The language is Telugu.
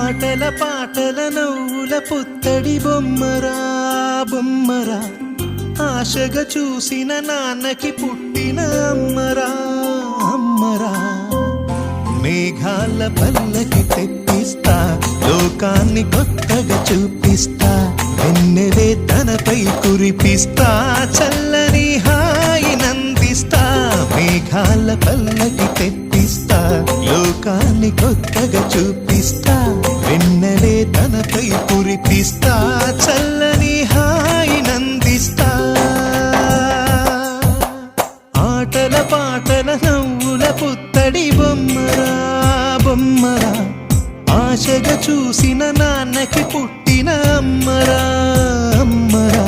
ఆటల పాటల నవ్వుల పుత్తడి బొమ్మరా బొమ్మరా, ఆశగా చూసిన నాన్నకి పుట్టిన అమ్మరా అమ్మరా. మేఘాల పల్లకి తెప్పిస్తా, లోకాన్ని కొత్తగా చూపిస్తా, వెన్నెలే తనపై కురిపిస్తా, చల్లని హాయి నందిస్తా. మేఘాల పల్లకి తెప్పిస్తా, లోకాన్ని కొత్తగా చూపిస్తా, వెన్నెలే తనపై కురిపిస్తా, చల్లని హాయి నందిస్తా. ఆటల పాటల నవ్వుల పుత్తడి బొమ్మరా బొమ్మరా, ఆశగా చూసిన నాన్నకి పుట్టిన అమ్మరా అమ్మరా.